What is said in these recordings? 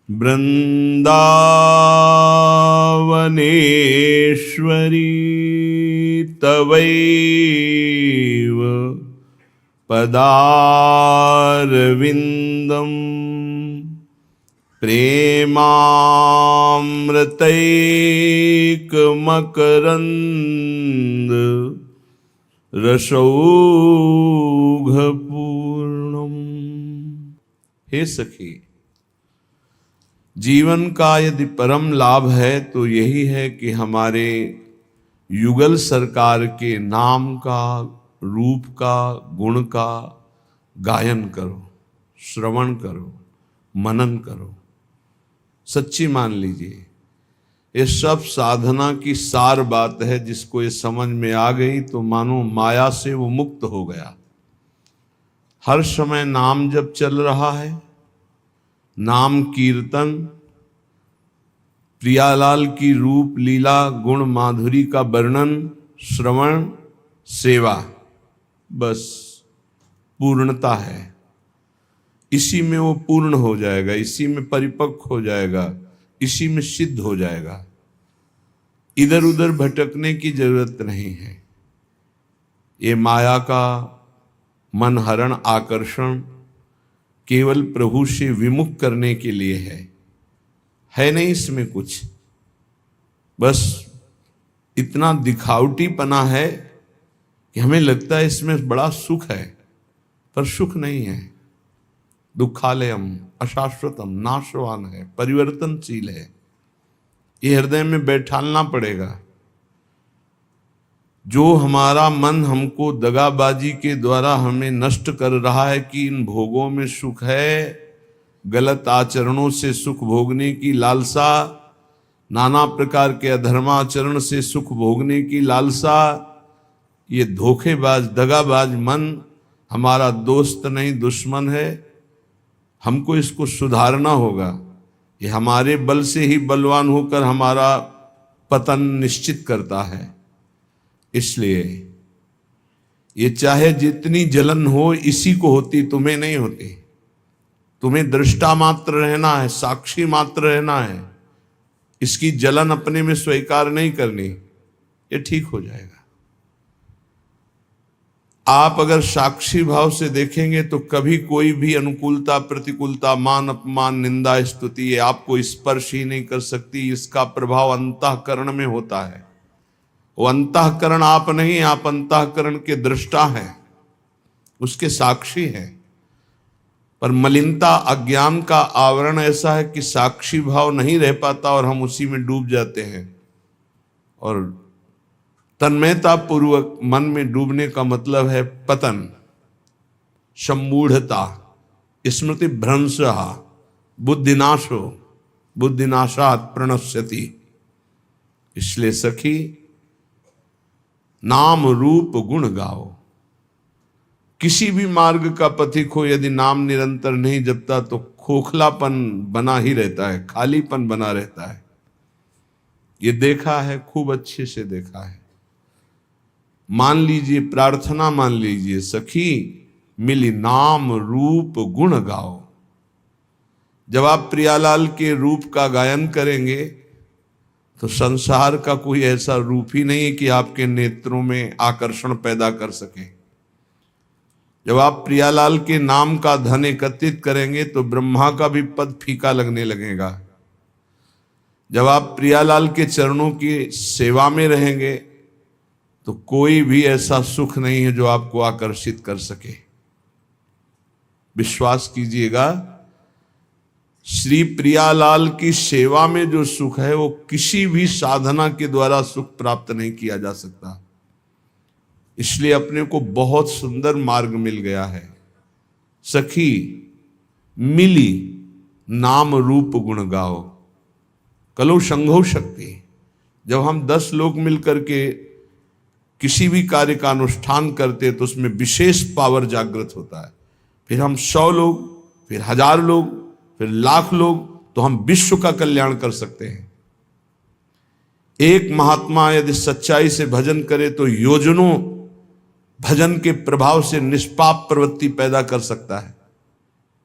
वृन्दावनेश्वरी तवैव पदारविन्दं प्रेमामृतैकमकरन्द रसौघपूर्णम्। हे सखी, जीवन का यदि परम लाभ है तो यही है कि हमारे युगल सरकार के नाम का, रूप का, गुण का गायन करो, श्रवण करो, मनन करो। सच्ची मान लीजिए, ये सब साधना की सार बात है। जिसको ये समझ में आ गई तो मानो माया से वो मुक्त हो गया। हर समय नाम जब चल रहा है, नाम कीर्तन, प्रियालाल की रूप लीला गुण माधुरी का वर्णन, श्रवण, सेवा, बस पूर्णता है। इसी में वो पूर्ण हो जाएगा, इसी में परिपक्व हो जाएगा, इसी में सिद्ध हो जाएगा। इधर उधर भटकने की जरूरत नहीं है। ये माया का मन हरण आकर्षण केवल प्रभु से विमुख करने के लिए है नहीं इसमें कुछ। बस इतना दिखावटीपना है कि हमें लगता है इसमें बड़ा सुख है, पर सुख नहीं है। दुखालयम अशाश्वतम, नाशवान है, परिवर्तनशील है। ये हृदय में बैठालना पड़ेगा। जो हमारा मन हमको दगाबाजी के द्वारा हमें नष्ट कर रहा है कि इन भोगों में सुख है, गलत आचरणों से सुख भोगने की लालसा, नाना प्रकार के अधर्माचरण से सुख भोगने की लालसा, ये धोखेबाज दगाबाज मन हमारा दोस्त नहीं दुश्मन है। हमको इसको सुधारना होगा। ये हमारे बल से ही बलवान होकर हमारा पतन निश्चित करता है। इसलिए ये चाहे जितनी जलन हो, इसी को होती, तुम्हें नहीं होती। तुम्हें दृष्टा मात्र रहना है, साक्षी मात्र रहना है। इसकी जलन अपने में स्वीकार नहीं करनी, ये ठीक हो जाएगा। आप अगर साक्षी भाव से देखेंगे तो कभी कोई भी अनुकूलता, प्रतिकूलता, मान अपमान, निंदा, स्तुति ये आपको स्पर्श ही नहीं कर सकती। इसका प्रभाव अंतःकरण में होता है। वो अंतःकरण आप नहीं, आप अंतःकरण के दृष्टा हैं, उसके साक्षी हैं। पर मलिनता, अज्ञान का आवरण ऐसा है कि साक्षी भाव नहीं रह पाता और हम उसी में डूब जाते हैं। और तन्मयता पूर्वक मन में डूबने का मतलब है पतन, सम्मूढ़ता, स्मृति भ्रंश, बुद्धिनाशो, बुद्धिनाशात् प्रणश्यति। इसलिए सखी, नाम रूप गुण गाओ। किसी भी मार्ग का पथिक हो, यदि नाम निरंतर नहीं जपता तो खोखलापन बना ही रहता है, खालीपन बना रहता है। ये देखा है, खूब अच्छे से देखा है। मान लीजिए, प्रार्थना मान लीजिए, सखी मिली नाम रूप गुण गाओ। जब आप प्रियालाल के रूप का गायन करेंगे तो संसार का कोई ऐसा रूप ही नहीं है कि आपके नेत्रों में आकर्षण पैदा कर सके। जब आप प्रियालाल के नाम का धन एकत्रित करेंगे तो ब्रह्मा का भी पद फीका लगने लगेगा। जब आप प्रियालाल के चरणों की सेवा में रहेंगे तो कोई भी ऐसा सुख नहीं है जो आपको आकर्षित कर सके। विश्वास कीजिएगा, श्री प्रियालाल की सेवा में जो सुख है वो किसी भी साधना के द्वारा सुख प्राप्त नहीं किया जा सकता। इसलिए अपने को बहुत सुंदर मार्ग मिल गया है। सखी मिली नाम रूप गुण गाओ, कलो संघो शक्ति। जब हम 10 लोग मिलकर के किसी भी कार्य का अनुष्ठान करते तो उसमें विशेष पावर जागृत होता है। फिर हम 100 लोग, फिर 1000 लोग, फिर लाख लोग, तो हम विश्व का कल्याण कर सकते हैं। एक महात्मा यदि सच्चाई से भजन करे तो योजनों भजन के प्रभाव से निष्पाप प्रवृत्ति पैदा कर सकता है।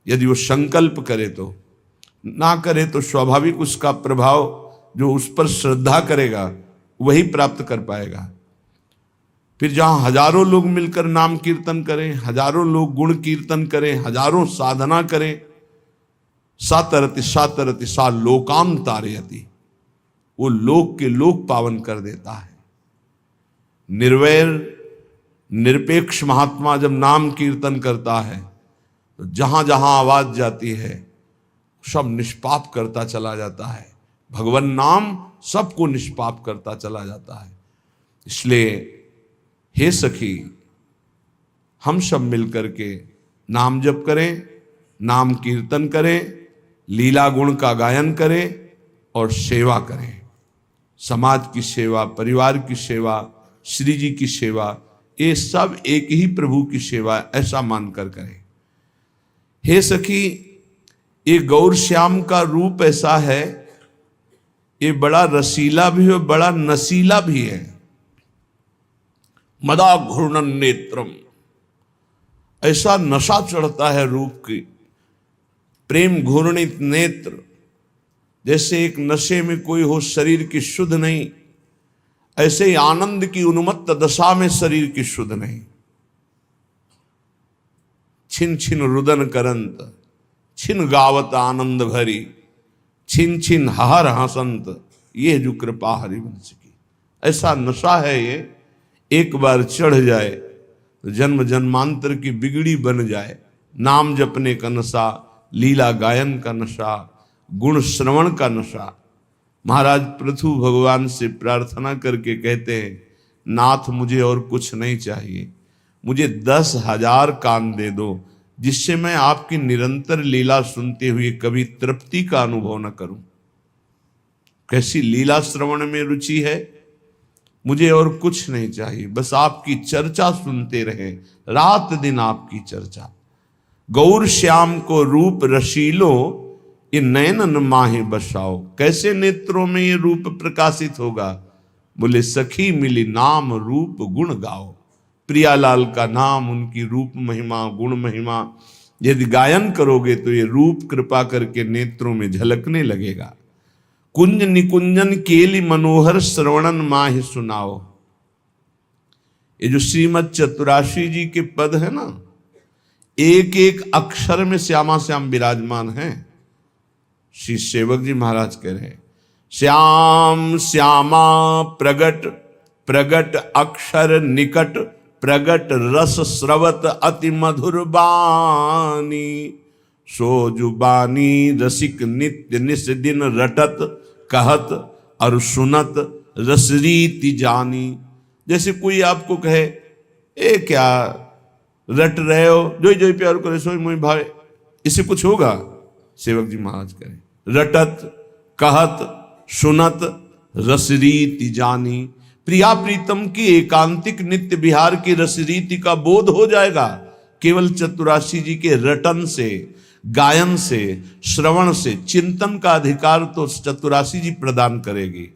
यदि वो संकल्प करे तो ना करे तो स्वाभाविक उसका प्रभाव जो उस पर श्रद्धा करेगा वही प्राप्त कर पाएगा। फिर जहां हजारों लोग मिलकर नाम कीर्तन करें, हजारों लोग गुण कीर्तन करें, हजारों साधना करें, सातरति सातरति सा लोकाम तारयति, वो लोक के लोक पावन कर देता है। निर्वैर निरपेक्ष महात्मा जब नाम कीर्तन करता है तो जहां जहां आवाज जाती है सब निष्पाप करता चला जाता है। भगवान नाम सबको निष्पाप करता चला जाता है। इसलिए हे सखी, हम सब मिलकर के नाम जप करें, नाम कीर्तन करें, लीला गुण का गायन करें और सेवा करें। समाज की सेवा, परिवार की सेवा, श्री जी की सेवा, ये सब एक ही प्रभु की सेवा, ऐसा मानकर करें। हे सखी, ये गौर श्याम का रूप ऐसा है, ये बड़ा रसीला भी है, बड़ा नसीला भी है। मदा घूर्णन नेत्रम, ऐसा नशा चढ़ता है रूप की। प्रेम घूर्णित नेत्र, जैसे एक नशे में कोई हो, शरीर की शुद्ध नहीं, ऐसे ही आनंद की उन्मत्त दशा में शरीर की शुद्ध नहीं। छिन छिन रुदन करंत, छिन गावत आनंद भरी, छिन छिन हर हसंत, ये जो कृपा हरिवंश की। ऐसा नशा है ये, एक बार चढ़ जाए तो जन्म जन्मांतर की बिगड़ी बन जाए। नाम जपने का नशा, लीला गायन का नशा, गुण श्रवण का नशा। महाराज पृथु भगवान से प्रार्थना करके कहते हैं, नाथ मुझे और कुछ नहीं चाहिए, मुझे 10,000 कान दे दो, जिससे मैं आपकी निरंतर लीला सुनते हुए कभी तृप्ति का अनुभव न करूं। कैसी लीला श्रवण में रुचि है, मुझे और कुछ नहीं चाहिए, बस आपकी चर्चा सुनते रहे, रात दिन आपकी चर्चा। गौर श्याम को रूप रशीलो, ये नयनन माहे बसाओ। कैसे नेत्रों में ये रूप प्रकाशित होगा? बोले सखी मिली नाम रूप गुण गाओ। प्रियालाल का नाम, उनकी रूप महिमा, गुण महिमा यदि गायन करोगे तो ये रूप कृपा करके नेत्रों में झलकने लगेगा। कुंज निकुंजन केली मनोहर श्रवणन माहि सुनाओ। ये जो श्रीमद चतुराशी जी के पद है ना, एक एक अक्षर में श्यामा श्याम विराजमान है। श्री सेवक जी महाराज कह रहे हैं, श्याम श्यामा प्रगट, प्रगट अक्षर निकट, प्रगट रस स्रवत अति मधुर बानी। सो जुबानी रसिक नित्य निस दिन रटत, कहत और सुनत रसरीति जानी। जैसे कोई आपको कहे, ए क्या रट रहे हो, जो जो प्यार करे सो मोहि भावे, इससे कुछ होगा? सेवक जी महाराज करें, रटत कहत सुनत रसरीति जानी। प्रिया प्रीतम की एकांतिक नित्य विहार की रसरीति का बोध हो जाएगा केवल चतुराशी जी के रटन से, गायन से, श्रवण से। चिंतन का अधिकार तो चतुराशी जी प्रदान करेगी।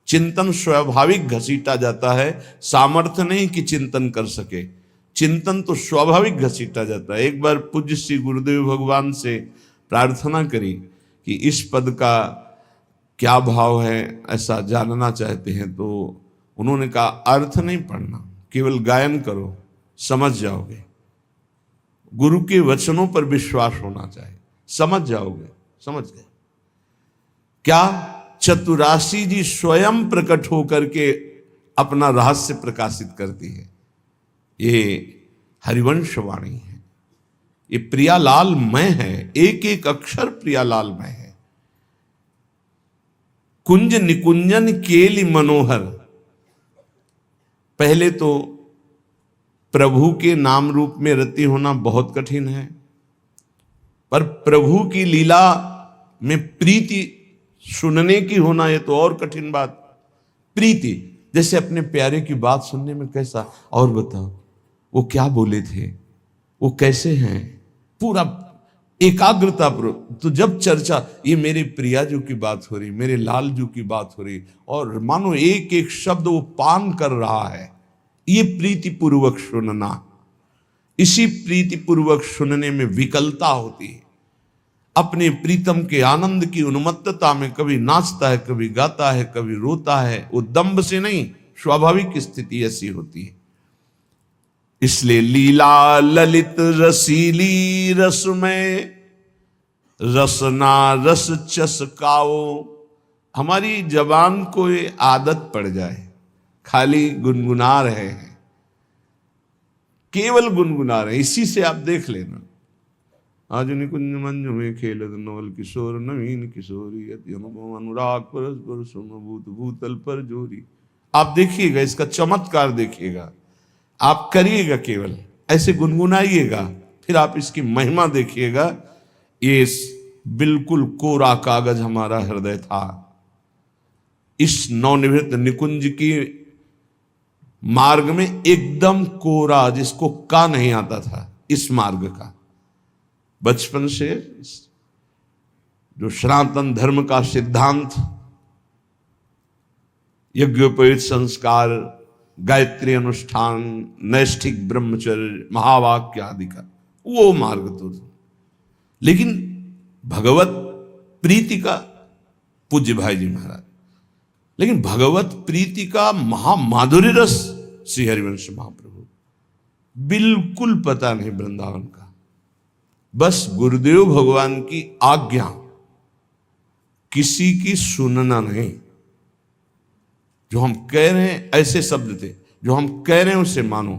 चिंतन स्वाभाविक घसीटा जाता है, सामर्थ्य नहीं कि चिंतन कर सके। चिंतन तो स्वाभाविक घसीटा जाता है। एक बार पूज्य श्री गुरुदेव भगवान से प्रार्थना करी कि इस पद का क्या भाव है, ऐसा जानना चाहते हैं। तो उन्होंने कहा, अर्थ नहीं पढ़ना, केवल गायन करो, समझ जाओगे। गुरु के वचनों पर विश्वास होना चाहिए, समझ जाओगे। समझ गए क्या? चतुराशी जी स्वयं प्रकट होकर के अपना रहस्य प्रकाशित करती है। ये हरिवंश वाणी है, ये प्रियालाल मय है, एक एक अक्षर प्रियालाल मय है। कुंज निकुंजन केली मनोहर। पहले तो प्रभु के नाम रूप में रति होना बहुत कठिन है, पर प्रभु की लीला में प्रीति सुनने की होना ये तो और कठिन बात। प्रीति, जैसे अपने प्यारे की बात सुनने में कैसा, और बताओ वो क्या बोले थे, वो कैसे हैं, पूरा एकाग्रता पर। तो जब चर्चा, ये मेरे प्रियाजू की बात हो रही, मेरे लालजू की बात हो रही, और मानो एक एक शब्द वो पान कर रहा है, ये प्रीति पूर्वक सुनना। इसी प्रीति पूर्वक सुनने में विकलता होती है। अपने प्रीतम के आनंद की उन्मत्तता में कभी नाचता है, कभी गाता है, कभी रोता है। वो दंभ से नहीं, स्वाभाविक स्थिति ऐसी होती है। इसलिए लीला ललित रसीली रसमय, रसना रस चसकाओ। हमारी जबान को ये आदत पड़ जाए, खाली गुनगुना रहे हैं, केवल गुनगुना रहे हैं। इसी से आप देख लेना, आज निकुंज मंज में खेलत नवल किशोर, नवीन किशोरी अति अनुपम अनुराग परस्पर सुमभूत भूतल पर जोरी। आप देखिएगा, इसका चमत्कार देखिएगा, आप करिएगा, केवल ऐसे गुनगुनाइएगा, फिर आप इसकी महिमा देखिएगा। ये बिल्कुल कोरा कागज हमारा हृदय था। इस नवनिवृत्त निकुंज की मार्ग में एकदम कोरा, जिसको का नहीं आता था, इस मार्ग का बचपन से जो सनातन धर्म का सिद्धांत, यज्ञोपवीत संस्कार, गायत्री अनुष्ठान, नैष्ठिक ब्रह्मचर्य, महावाक्य आदि का वो मार्ग तो था। लेकिन भगवत प्रीति का, पूज्य भाई जी महाराज, लेकिन भगवत प्रीति का महामाधुर्य रस श्री हरिवंश महाप्रभु बिल्कुल पता नहीं वृंदावन का। बस गुरुदेव भगवान की आज्ञा, किसी की सुनना नहीं। जो हम कह रहे हैं, ऐसे शब्द थे, जो हम कह रहे हैं उसे मानो।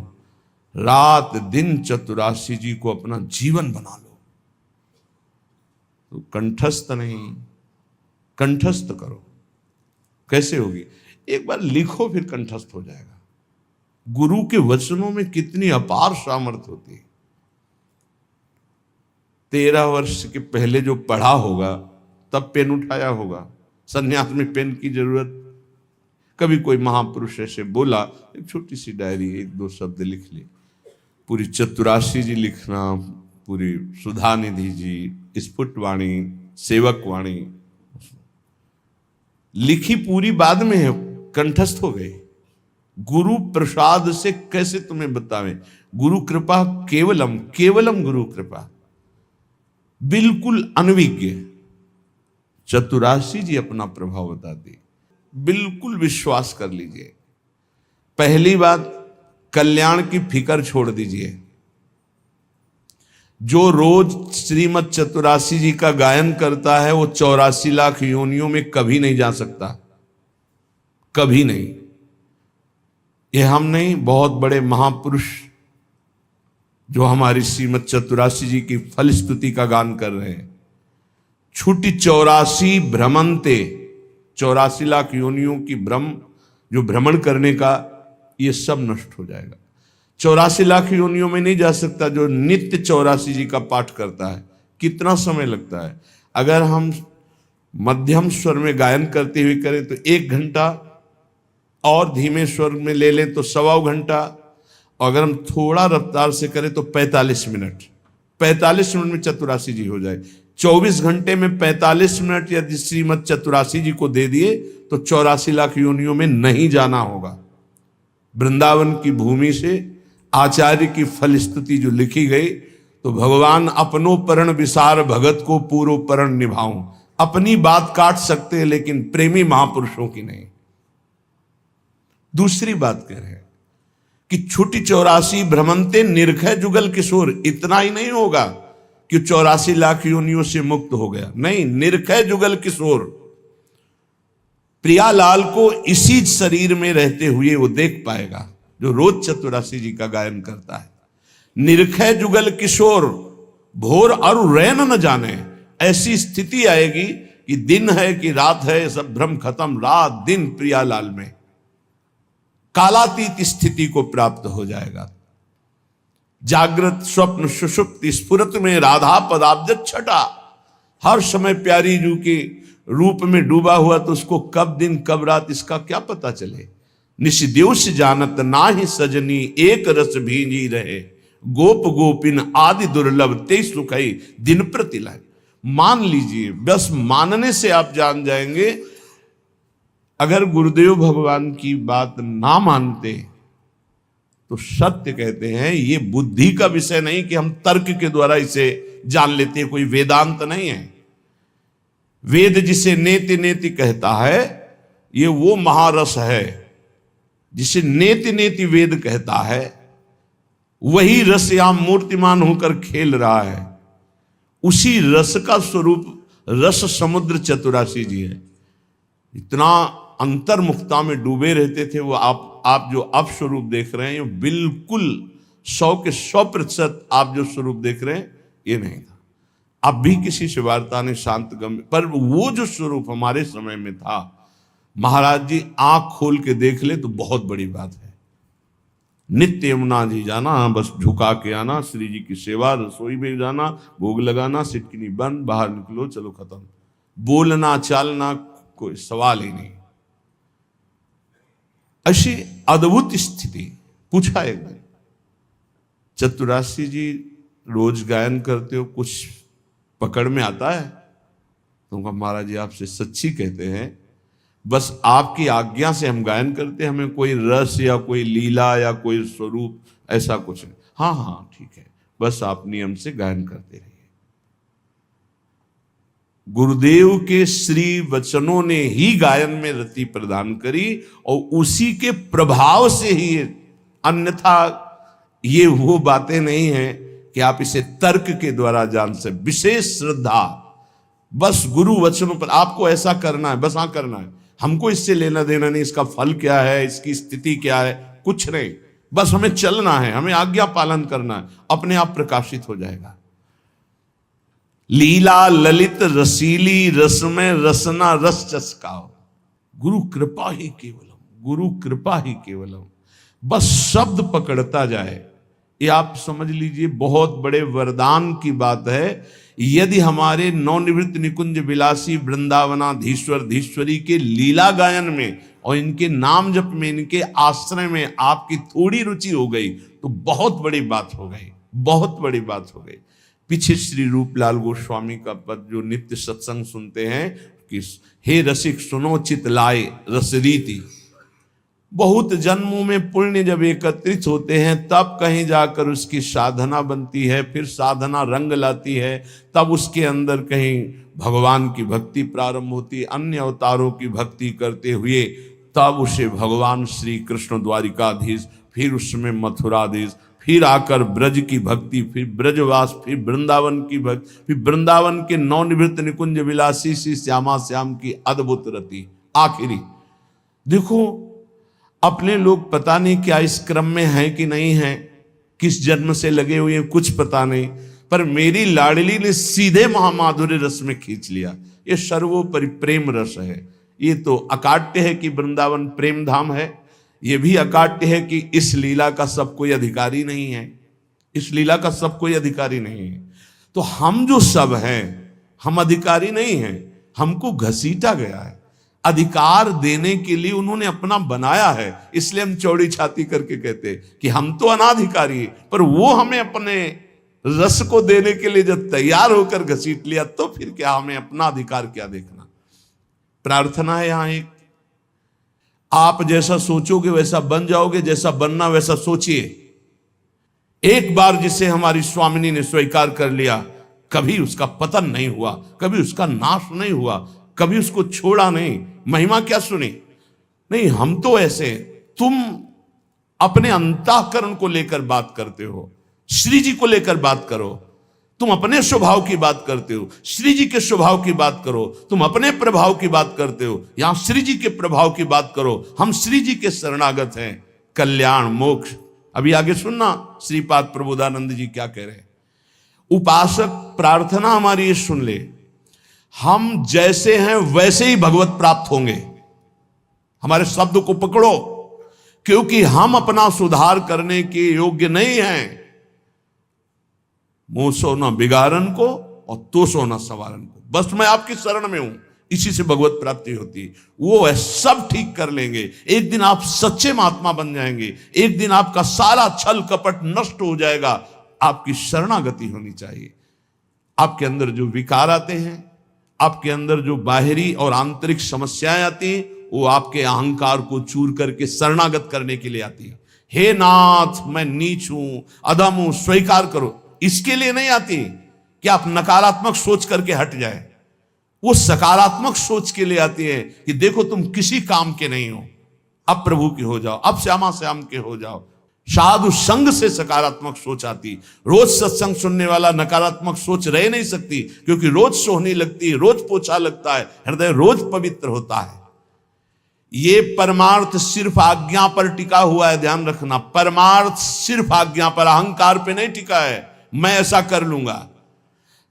रात दिन चतुरासी जी को अपना जीवन बना लो। तो कंठस्थ नहीं, कंठस्थ करो। कैसे होगी? एक बार लिखो, फिर कंठस्थ हो जाएगा। गुरु के वचनों में कितनी अपार सामर्थ्य होती है। 13 वर्ष के पहले जो पढ़ा होगा, तब पेन उठाया होगा। संन्यास में पेन की जरूरत, कभी कोई महापुरुष ऐसे बोला, एक छोटी सी डायरी, 1-2 शब्द लिख लिए। पूरी चतुरासी जी लिखना, पूरी सुधा निधि जी, स्फुटवाणी, सेवक वाणी लिखी पूरी, बाद में है, कंठस्थ हो गए। गुरु प्रसाद से कैसे तुम्हें बतावें? गुरु कृपा केवलम, केवलम गुरु कृपा, बिल्कुल अनविज्ञ। चतुरासी जी अपना प्रभाव बताते, बिल्कुल विश्वास कर लीजिए। पहली बात, कल्याण की फिक्र छोड़ दीजिए। जो रोज श्रीमद चतुरासी जी का गायन करता है, वो 84 लाख योनियों में कभी नहीं जा सकता, कभी नहीं। ये हम नहीं, बहुत बड़े महापुरुष जो हमारी श्रीमद चतुरासी जी की फलस्तुति का गान कर रहे हैं। छुटी 84 भ्रमंते, 84 लाख योनियों की भ्रम, जो भ्रमण करने का, ये सब नष्ट हो जाएगा। 84 लाख योनियों में नहीं जा सकता जो नित्य 84 जी का पाठ करता है। कितना समय लगता है? अगर हम मध्यम स्वर में गायन करते हुए करें तो 1 घंटा, और धीमे स्वर में ले लें तो 1.25 घंटा, और अगर हम थोड़ा रफ्तार से करें तो 45 मिनट। 45 मिनट में चतुरासी जी हो जाए। 24 घंटे में 45 मिनट यदि श्रीमद चतुरासी जी को दे दिए तो 84 लाख योनियों में नहीं जाना होगा। वृंदावन की भूमि से आचार्य की फलस्तुति जो लिखी गई, तो भगवान अपनो परण विसार भगत को पूरो परण निभाऊं। अपनी बात काट सकते हैं, लेकिन प्रेमी महापुरुषों की नहीं। दूसरी बात कह रहे हैं कि छुटी 84 भ्रमंते निरखै जुगल किशोर। इतना ही नहीं होगा कि 84 लाख योनियों से मुक्त हो गया, नहीं, निरखै जुगल किशोर। प्रियालाल को इसी शरीर में रहते हुए वो देख पाएगा, जो रोज चतुरासी जी का गायन करता है। निरखै जुगल किशोर, भोर और रैन न जाने। ऐसी स्थिति आएगी कि दिन है कि रात है, सब भ्रम खत्म, रात दिन प्रियालाल में कालातीत स्थिति को प्राप्त हो जाएगा। जागृत स्वप्न सुषुप्ति स्फुरत में राधा पदाब्ज छटा। हर समय प्यारी जू के रूप में डूबा हुआ, तो उसको कब दिन कब रात इसका क्या पता चले। निशिदेश जानत नाही सजनी, एक रस भींजी रहे। गोप गोपिन आदि दुर्लभ ते सुखई, दिन प्रति लाए। मान लीजिए, बस मानने से आप जान जाएंगे। अगर गुरुदेव भगवान की बात ना मानते तो सत्य कहते हैं, ये बुद्धि का विषय नहीं कि हम तर्क के द्वारा इसे जान लेते हैं, कोई वेदांत नहीं है। वेद जिसे नेति नेति कहता है, ये वो महारस है जिसे नेति नेति वेद कहता है। वही रस यहां मूर्तिमान होकर खेल रहा है। उसी रस का स्वरूप रस समुद्र चतुरासी जी है। इतना अंतर्मुखता में डूबे रहते थे वो। आप जो अब स्वरूप देख रहे हैं, बिल्कुल 100 के 100% आप जो स्वरूप देख रहे हैं ये नहीं था। अब भी किसी से वार्ता ने शांत गम, पर वो जो स्वरूप हमारे समय में था, महाराज जी आंख खोल के देख ले तो बहुत बड़ी बात है। नित्य यमुना जी जाना, बस झुका के आना, श्री जी की सेवा, रसोई में जाना, भोग लगाना, सिटकिनी बंद, बाहर निकलो, चलो खत्म। बोलना चालना कोई सवाल ही नहीं। ऐसी अद्भुत स्थिति। पूछा एक बार, चतुरासी जी रोज गायन करते हो, कुछ पकड़ में आता है? तो कहा महाराज जी आपसे सच्ची कहते हैं, बस आपकी आज्ञा से हम गायन करते, हमें कोई रस या कोई लीला या कोई स्वरूप ऐसा कुछ नहीं। हाँ हाँ ठीक है, बस आप नियम से गायन करते रहिए। गुरुदेव के श्री वचनों ने ही गायन में रति प्रदान करी और उसी के प्रभाव से ही, अन्यथा ये वो बातें नहीं है कि आप इसे तर्क के द्वारा जान से। विशेष श्रद्धा, बस गुरु वचनों पर आपको ऐसा करना है, बस हाँ करना है, हमको इससे लेना देना नहीं, इसका फल क्या है, इसकी स्थिति क्या है, कुछ नहीं, बस हमें चलना है, हमें आज्ञा पालन करना है, अपने आप प्रकाशित हो जाएगा। लीला ललित रसीली रस में रसना रस चस्काओ, गुरु कृपा ही केवलम, गुरु कृपा ही केवलम। बस शब्द पकड़ता जाए, ये आप समझ लीजिए बहुत बड़े वरदान की बात है। यदि हमारे नवनिवृत्त निकुंज विलासी वृंदावनाधीश्वर धीश्वरी के लीला गायन में और इनके नाम जप में, इनके आश्रय में आपकी थोड़ी रुचि हो गई तो बहुत बड़ी बात हो गई, बहुत बड़ी बात हो गई। पीछे श्री रूपलाल गोस्वामी का पद जो नित्य सत्संग सुनते हैं कि हे रसिक सुनो चित लाए रसरीति। बहुत जन्मों में पुण्य जब एकत्रित होते हैं तब कहीं जाकर उसकी साधना बनती है, फिर साधना रंग लाती है, तब उसके अंदर कहीं भगवान की भक्ति प्रारंभ होती है। अन्य अवतारों की भक्ति करते हुए तब उसे भगवान श्री कृष्ण द्वारिकाधीश, फिर उसमें मथुराधीश, फिर आकर ब्रज की भक्ति, फिर ब्रजवास, फिर वृंदावन की भक्ति, फिर वृंदावन के नवनिवृत्त निकुंज विलासी श्री श्यामा श्याम की अद्भुत रति। आखिरी देखो, अपने लोग पता नहीं क्या इस क्रम में हैं कि नहीं हैं, किस जन्म से लगे हुए हैं कुछ पता नहीं, पर मेरी लाडली ने सीधे महामाधुर्य रस में खींच लिया। ये सर्वोपरि प्रेम रस है। ये तो अकाट्य है कि वृंदावन प्रेम धाम है, ये भी अकाट्य है कि इस लीला का सब कोई अधिकारी नहीं है, इस लीला का सब कोई अधिकारी नहीं है। तो हम जो सब हैं, हम अधिकारी नहीं हैं, हमको घसीटा गया है। अधिकार देने के लिए उन्होंने अपना बनाया है, इसलिए हम चौड़ी छाती करके कहते हैं कि हम तो अनाधिकारी हैं, पर वो हमें अपने रस को देने के लिए जब तैयार होकर घसीट लिया तो फिर क्या, हमें अपना अधिकार क्या देखना। प्रार्थना है यहां एक, आप जैसा सोचोगे वैसा बन जाओगे, जैसा बनना वैसा सोचिए। एक बार जिसे हमारी स्वामिनी ने स्वीकार कर लिया, कभी उसका पतन नहीं हुआ, कभी उसका नाश नहीं हुआ, कभी उसको छोड़ा नहीं। महिमा क्या सुनी? नहीं, हम तो ऐसे, तुम अपने अंतःकरण को लेकर बात करते हो, श्री जी को लेकर बात करो। तुम अपने स्वभाव की बात करते हो, श्री जी के स्वभाव की बात करो। तुम अपने प्रभाव की बात करते हो, यहां श्री जी के प्रभाव की बात करो। हम श्री जी के शरणागत हैं, कल्याण मोक्ष। अभी आगे सुनना श्रीपाद प्रबोधानंद जी क्या कह रहे हैं। उपासक प्रार्थना हमारी ये सुन ले, हम जैसे हैं वैसे ही भगवत प्राप्त होंगे। हमारे शब्द को पकड़ो, क्योंकि हम अपना सुधार करने के योग्य नहीं हैं। मुंह सो न बिगाड़न को और तो सो न सवारन को, बस मैं आपकी शरण में हूं, इसी से भगवत प्राप्ति होती है। वो है सब ठीक कर लेंगे। एक दिन आप सच्चे महात्मा बन जाएंगे, एक दिन आपका सारा छल कपट नष्ट हो जाएगा। आपकी शरणागति होनी चाहिए। आपके अंदर जो विकार आते हैं, आपके अंदर जो बाहरी और आंतरिक समस्याएं आती हैं, वो आपके अहंकार को चूर करके शरणागत करने के लिए आती है। हे नाथ, मैं नीच हूं, अधम हूं, स्वीकार करो, इसके लिए नहीं आती। कि आप नकारात्मक सोच करके हट जाए। वो सकारात्मक सोच के लिए आती है कि देखो तुम किसी काम के नहीं हो, अब प्रभु के हो जाओ, अब श्यामा श्याम के हो जाओ। साधु संग से सकारात्मक सोच आती। रोज सत्संग सुनने वाला नकारात्मक सोच रह नहीं सकती, क्योंकि रोज सोहनी लगती है, रोज पोछा लगता है, हृदय रोज पवित्र होता है। ये परमार्थ सिर्फ आज्ञा पर टिका हुआ है, ध्यान रखना। परमार्थ सिर्फ आज्ञा पर, अहंकार पे नहीं टिका है मैं ऐसा कर लूंगा।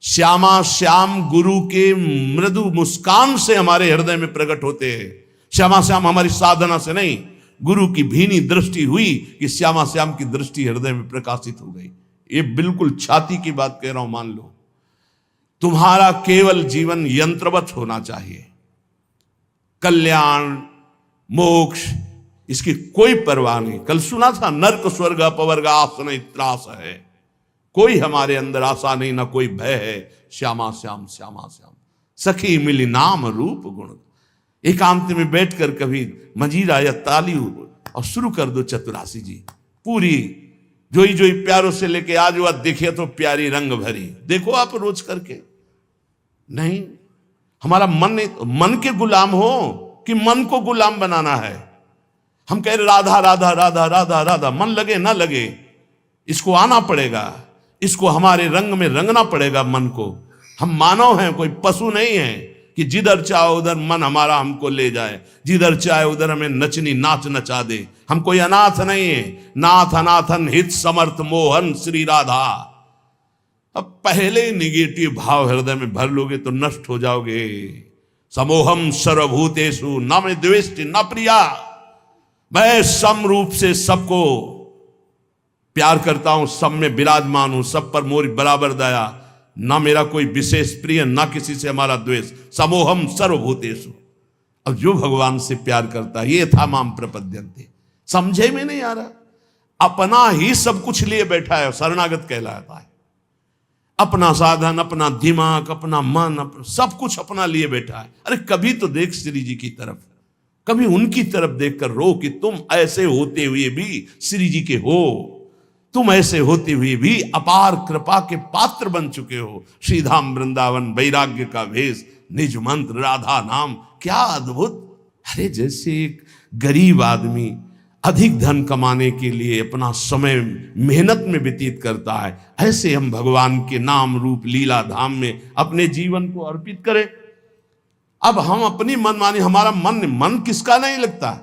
श्यामा श्याम गुरु के मृदु मुस्कान से हमारे हृदय में प्रकट होते हैं। श्यामा श्याम हमारी साधना से नहीं, गुरु की भीनी दृष्टि हुई कि श्यामा श्याम की दृष्टि हृदय में प्रकाशित हो गई। ये बिल्कुल छाती की बात कह रहा हूं, मान लो। तुम्हारा केवल जीवन यंत्रवत होना चाहिए। कल्याण मोक्ष इसकी कोई परवाह नहीं। कल सुना था, नर्क स्वर्ग अपवर्ग आस नहीं त्रास है। कोई हमारे अंदर आशा नहीं, ना कोई भय है। श्यामा श्याम श्यामा श्याम सखी मिली नाम रूप गुण। एकांत में बैठकर कभी मजीरा या ताली और शुरू कर दो चतुरासी जी पूरी, जोई जोई प्यारों से लेके आज वह देखे तो प्यारी रंग भरी। देखो आप रोज करके। नहीं, हमारा मन के गुलाम हो कि मन को गुलाम बनाना है। हम कह रहे राधा राधा राधा राधा राधा, मन लगे ना लगे, इसको आना पड़ेगा, इसको हमारे रंग में रंगना पड़ेगा मन को। हम मानव हैं, कोई पशु नहीं है कि जिधर चाहे उधर मन हमारा हमको ले जाए, जिधर चाहे उधर हमें नचनी नाच नचा दे। हम कोई अनाथ नहीं है। नाथ अनाथन हित समर्थ मोहन श्री राधा। अब पहले निगेटिव भाव हृदय में भर लोगे तो नष्ट हो जाओगे। समोहम सर्वभूतेषु न मे द्वेष्टि न प्रिया। मैं सम रूप से सबको प्यार करता हूं, सब में विराजमान हूं, सब पर मोरी बराबर दया। ना मेरा कोई विशेष प्रिय, ना किसी से हमारा द्वेष। समोहम सर्वभूतेषु। अब जो भगवान से प्यार करता है, ये था माम प्रपद्यन्ते। समझे में नहीं आ रहा, अपना ही सब कुछ लिए बैठा है, शरणागत कहलाता है। अपना साधन, अपना दिमाग, अपना मन, सब कुछ अपना लिए बैठा है। अरे कभी तो देख श्री जी की तरफ, कभी उनकी तरफ देखकर रो कि तुम ऐसे होते हुए भी श्री जी के हो, तुम ऐसे होते हुए भी अपार कृपा के पात्र बन चुके हो। श्रीधाम वृंदावन वैराग्य का भेष, निज मंत्र राधा नाम, क्या अद्भुत। अरे जैसे एक गरीब आदमी अधिक धन कमाने के लिए अपना समय मेहनत में व्यतीत करता है, ऐसे हम भगवान के नाम रूप लीला धाम में अपने जीवन को अर्पित करें। अब हम अपनी मनमानी, हमारा मन किसका नहीं लगता?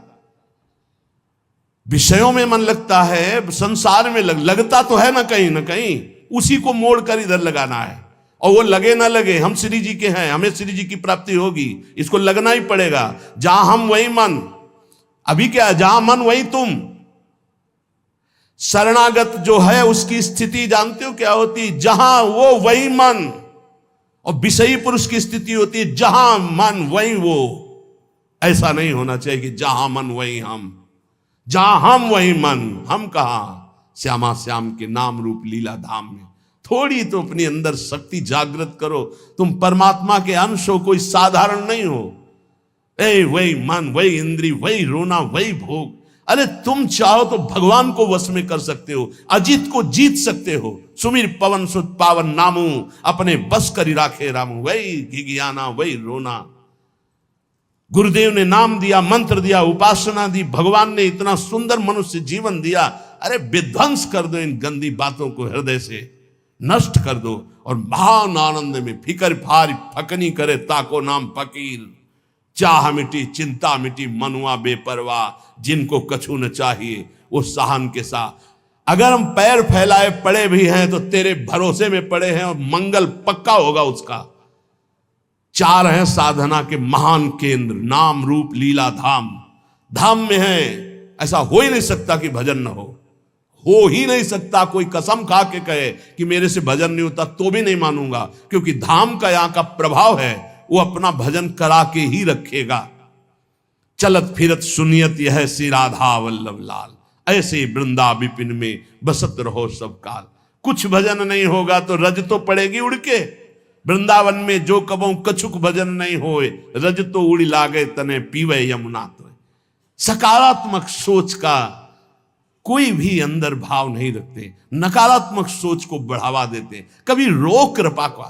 विषयों में मन लगता है, संसार में लगता तो है ना कहीं, उसी को मोड़ कर इधर लगाना है। और वो लगे ना लगे, हम श्री जी के हैं, हमें श्री जी की प्राप्ति होगी, इसको लगना ही पड़ेगा। जहां हम वही मन। अभी क्या है, जहां मन वही तुम। शरणागत जो है उसकी स्थिति जानते हो क्या होती? जहां वो वही मन। और विषयी पुरुष की स्थिति होती है जहां मन वही वो। ऐसा नहीं होना चाहिए कि जहां मन वही हम, जहां हम वही मन। हम कहां? श्यामा श्याम के नाम रूप लीला धाम में। थोड़ी तो अपनी अंदर शक्ति जागृत करो। तुम परमात्मा के अंश हो, कोई साधारण नहीं हो। वही मन, वही इंद्री, वही रोना, वही भोग। अरे तुम चाहो तो भगवान को वश में कर सकते हो, अजीत को जीत सकते हो। सुमिर पवन सुत पावन नामू, अपने बस करी राखे रामू। वही घिघियाना, वही रोना। गुरुदेव ने नाम दिया, मंत्र दिया, उपासना दी, भगवान ने इतना सुंदर मनुष्य जीवन दिया। अरे विध्वंस कर दो इन गंदी बातों को, हृदय से नष्ट कर दो। और महान आनंद में फिकर फार फकनी करे ताको नाम फकीर। चाह मिटी चिंता मिटी मनुआ बेपरवाह। जिनको कछु न चाहिए वो सहन के साथ। अगर हम पैर फैलाए पड़े भी हैं तो तेरे भरोसे में पड़े हैं, और मंगल पक्का होगा उसका। चार हैं साधना के महान केंद्र, नाम रूप लीला धाम। धाम में है, ऐसा हो ही नहीं सकता कि भजन न हो ही नहीं सकता। कोई कसम खा के कहे कि मेरे से भजन नहीं होता तो भी नहीं मानूंगा, क्योंकि धाम का यहां का प्रभाव है, वो अपना भजन करा के ही रखेगा। चलत फिरत सुनियत यह श्री राधा वल्लभ लाल। ऐसे वृंदा विपिन में बसत रहो सब काल। कुछ भजन नहीं होगा तो रज तो पड़ेगी उड़ के। वृंदावन में जो कबों कछुक भजन नहीं होए, रज तो उड़ी लागे तने पीवे यमुना। तो सकारात्मक सोच का कोई भी अंदर भाव नहीं रखते, नकारात्मक सोच को बढ़ावा देते। कभी रो कृपा का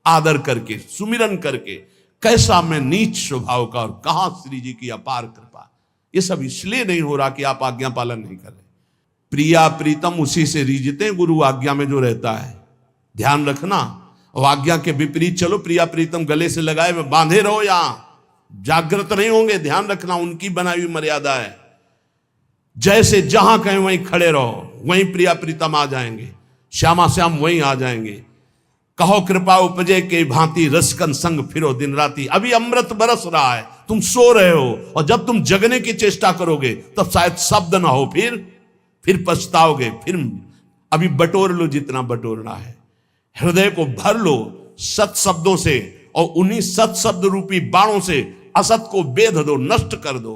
आदर करके, सुमिरन करके, कैसा मैं नीच स्वभाव का और कहां श्री जी की अपार कृपा। ये सब इसलिए नहीं हो रहा कि आप आज्ञा पालन नहीं कर रहे। प्रिया प्रीतम उसी से रीझते, गुरु आज्ञा में जो रहता है ध्यान रखना। और आज्ञा के विपरीत चलो, प्रिया प्रीतम गले से लगाए में बांधे रहो, यहां जागृत नहीं होंगे। ध्यान रखना, उनकी बनाई हुई मर्यादा है। जैसे जहां कहें वहीं खड़े रहो, वहीं प्रिया प्रीतम आ जाएंगे, श्यामा श्याम वहीं आ जाएंगे। कहो कृपा उपजे के भांति रसकन संग फिरो दिन राती। अभी अमृत बरस रहा है, तुम सो रहे हो, और जब तुम जगने की चेष्टा करोगे तब शायद शब्द ना हो, फिर पछताओगे। फिर अभी बटोर लो जितना बटोरना है, हृदय को भर लो सत शब्दों से, और उन्हीं सत शब्द रूपी बाणों से असत को बेध दो, नष्ट कर दो।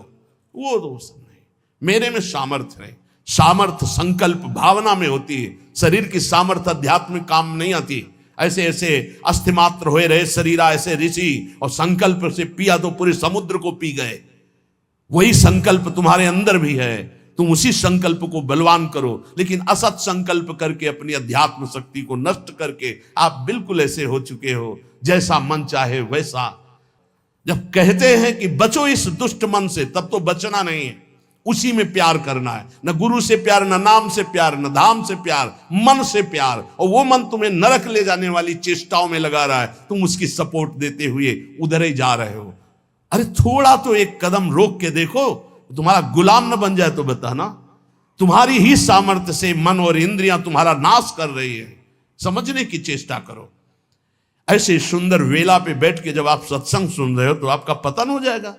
वो दोस्त नहीं, मेरे में सामर्थ्य है। सामर्थ्य संकल्प भावना में होती है। शरीर की सामर्थ्य अध्यात्मिक काम नहीं आती। ऐसे ऐसे अस्थिमात्र हुए रहे शरीरा ऐसे ऋषि, और संकल्प से पिया तो पूरे समुद्र को पी गए। वही संकल्प तुम्हारे अंदर भी है, तुम उसी संकल्प को बलवान करो। लेकिन असत संकल्प करके अपनी अध्यात्म शक्ति को नष्ट करके आप बिल्कुल ऐसे हो चुके हो, जैसा मन चाहे वैसा। जब कहते हैं कि बचो इस दुष्ट मन से, तब तो बचना नहीं है, उसी में प्यार करना है। न गुरु से प्यार, न नाम से प्यार, न धाम से प्यार, मन से प्यार। और वो मन तुम्हें नरक ले जाने वाली चेष्टाओं में लगा रहा है, तुम उसकी सपोर्ट देते हुए उधर ही जा रहे हो। अरे थोड़ा तो एक कदम रोक के देखो, तुम्हारा गुलाम न बन जाए तो बताना। तुम्हारी ही सामर्थ्य से मन और इंद्रियां तुम्हारा नाश कर रही है, समझने की चेष्टा करो। ऐसे सुंदर वेला पे बैठ के जब आप सत्संग सुन रहे हो तो आपका पतन हो जाएगा।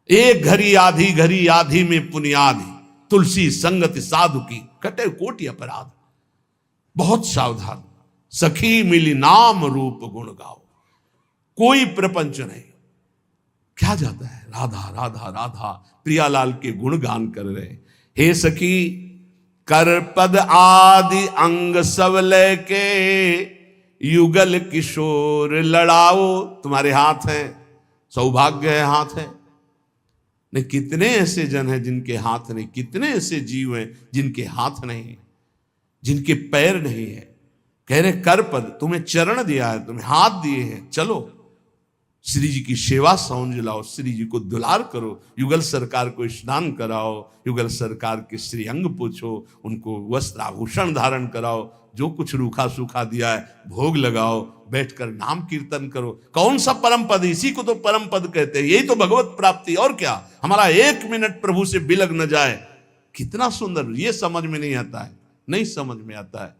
एक घड़ी आधी में पुनियादि, तुलसी संगति साधु की कटे कोटि अपराध। बहुत सावधान, सखी मिली नाम रूप गुण गाओ। कोई प्रपंच नहीं, क्या जाता है, राधा राधा राधा प्रियालाल के गुणगान कर रहे। हे सखी कर पद आदि अंग सब लेके, युगल किशोर लड़ाओ। तुम्हारे हाथ है, सौभाग्य है हाथ है। नहीं, कितने ऐसे जन हैं जिनके हाथ नहीं, कितने ऐसे जीव हैं जिनके हाथ नहीं है, जिनके पैर नहीं है। कह रहे कर पद, तुम्हें चरण दिया है, तुम्हें हाथ दिए हैं, चलो श्री जी की सेवा समझ लाओ, श्री जी को दुलार करो, युगल सरकार को स्नान कराओ, युगल सरकार के श्री अंग पूछो, उनको वस्त्र आभूषण धारण कराओ, जो कुछ रूखा सूखा दिया है भोग लगाओ, बैठकर नाम कीर्तन करो। कौन सा परम पद, इसी को तो परम पद कहते हैं। यही तो भगवत प्राप्ति, और क्या। हमारा एक मिनट प्रभु से बिलग न जाए, कितना सुंदर। ये समझ में नहीं आता है, नहीं समझ में आता है,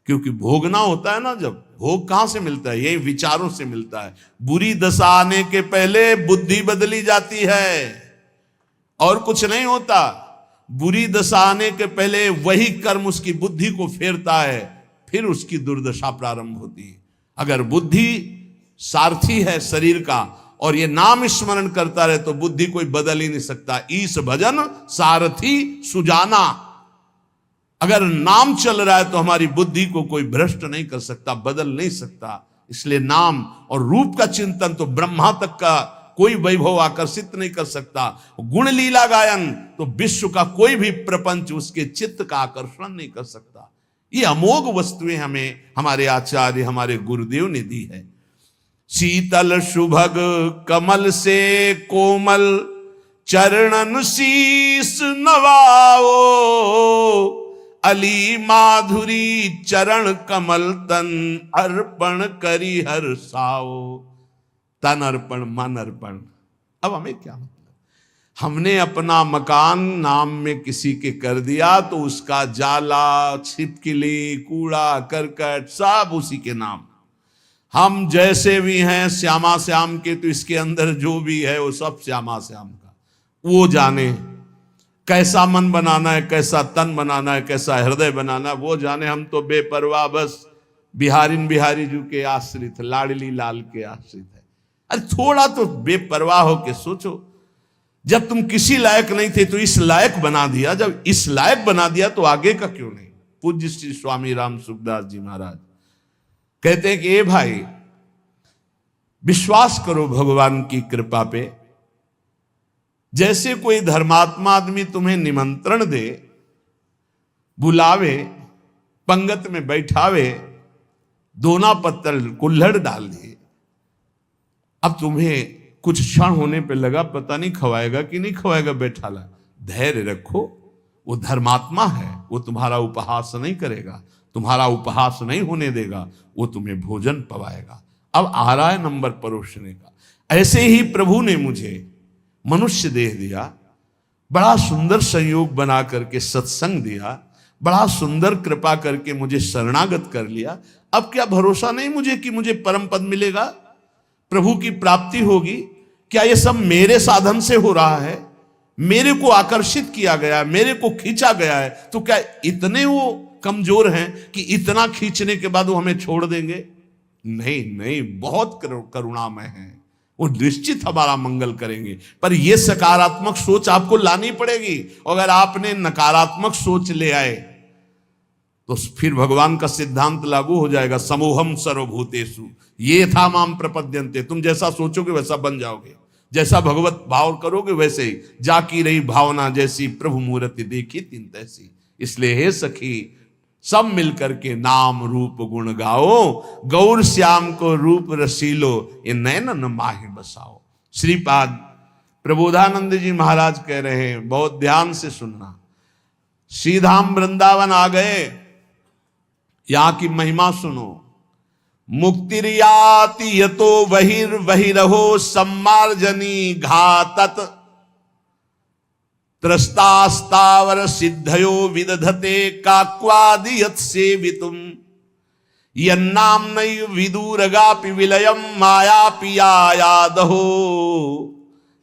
क्योंकि भोगना होता है ना। जब भोग कहां से मिलता है, यही विचारों से मिलता है। बुरी दशा आने के पहले बुद्धि बदली जाती है, और कुछ नहीं होता। बुरी दशा आने के पहले वही कर्म उसकी बुद्धि को फेरता है, फिर उसकी दुर्दशा प्रारंभ होती है। अगर बुद्धि सारथी है शरीर का, और ये नाम स्मरण करता रहे, तो बुद्धि कोई बदल ही नहीं सकता। ईश भजन सारथी सुजाना। अगर नाम चल रहा है तो हमारी बुद्धि को कोई भ्रष्ट नहीं कर सकता, बदल नहीं सकता। इसलिए नाम और रूप का चिंतन तो ब्रह्मा तक का कोई वैभव आकर्षित नहीं कर सकता। गुण लीला गायन तो विश्व का कोई भी प्रपंच उसके चित्त का आकर्षण नहीं कर सकता। ये अमोघ वस्तुएं हमें हमारे आचार्य, हमारे गुरुदेव ने दी है। शीतल सुभग कमल से कोमल, चरणन शीस नवाओ। अली माधुरी चरण कमल तन, अर्पण करी हर साओ। तन अर्पण मन अर्पण। अब हमें क्या मतलब, हमने अपना मकान नाम में किसी के कर दिया तो उसका जाला, छिपकली, कूड़ा करकट सब उसी के नाम। हम जैसे भी हैं श्यामा श्याम के, तो इसके अंदर जो भी है वो सब श्यामा श्याम का। वो जाने कैसा मन बनाना है, कैसा तन बनाना है, कैसा हृदय बनाना है, वो जाने। हम तो बेपरवाह बस बिहारी जी के आश्रित, लाडली लाल के आश्रित है। अरे थोड़ा तो बेपरवाह हो के सोचो। जब तुम किसी लायक नहीं थे तो इस लायक बना दिया, जब इस लायक बना दिया तो आगे का क्यों नहीं। पूज्य श्री स्वामी राम सुखदास जी महाराज कहते हैं कि ए भाई, विश्वास करो भगवान की कृपा पे। जैसे कोई धर्मात्मा आदमी तुम्हें निमंत्रण दे बुलावे, पंगत में बैठावे, दोना पत्तल कुल्हड़ डाल दिए। अब तुम्हें कुछ क्षण होने पे लगा पता नहीं खवाएगा कि नहीं खवाएगा, बैठा ला, धैर्य रखो, वो धर्मात्मा है, वो तुम्हारा उपहास नहीं करेगा, तुम्हारा उपहास नहीं होने देगा, वो तुम्हें भोजन पवाएगा। अब आ रहा है नंबर परोसने का। ऐसे ही प्रभु ने मुझे मनुष्य देह दिया, बड़ा सुंदर संयोग बना करके सत्संग दिया, बड़ा सुंदर कृपा करके मुझे शरणागत कर लिया। अब क्या भरोसा नहीं मुझे कि मुझे परम पद मिलेगा, प्रभु की प्राप्ति होगी? क्या ये सब मेरे साधन से हो रहा है? मेरे को आकर्षित किया गया, मेरे को खींचा गया है, तो क्या इतने वो कमजोर हैं कि इतना खींचने के बाद वो हमें छोड़ देंगे? नहीं नहीं, बहुत करुणामय हैं, वो निश्चित हमारा मंगल करेंगे। पर ये सकारात्मक सोच आपको लानी पड़ेगी। अगर आपने नकारात्मक सोच ले आए तो फिर भगवान का सिद्धांत लागू हो जाएगा, समूहम सर्वभूतेषु ये था माम प्रपद्यन्ते। तुम जैसा सोचोगे वैसा बन जाओगे, जैसा भगवत भाव करोगे वैसे ही। जाकी रही भावना जैसी, प्रभु मूर्ति देखी तिन तैसी। इसलिए हे सखी, सब मिलकर के नाम रूप गुण गाओ, गौर श्याम को रूप रसीलो, ये नैनन माहि बसाओ। श्रीपाद प्रबोधानंद जी महाराज कह रहे हैं, बहुत ध्यान से सुनना। श्रीधाम वृंदावन आ गए, यहां की महिमा सुनो। मुक्तिर्याति यतो बहिर्बहिरहो सम्मार्जनी घातत, त्रस्तास्तावर सिद्धयो विदधते काक्वादि यत् सेवितुम, यन्नाम नैव विदुरगापि विलयम मायापि यादहो,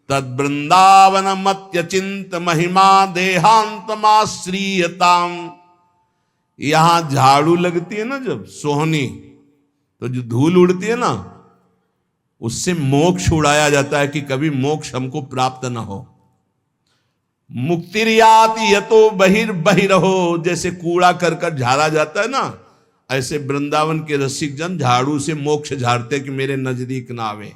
तद वृंदावन मत्यचिंत महिमा देहांतमाश्रीयताम। यहां झाड़ू लगती है ना जब सोहनी, तो जो धूल उड़ती है ना, उससे मोक्ष उड़ाया जाता है कि कभी मोक्ष हमको प्राप्त न हो। मुक्तिर्याति यतो बहिर्बहिरहो, जैसे कूड़ा करकट झाड़ा जाता है ना, ऐसे वृंदावन के रसिक जन झाड़ू से मोक्ष झाड़ते कि मेरे नजदीक ना आवे।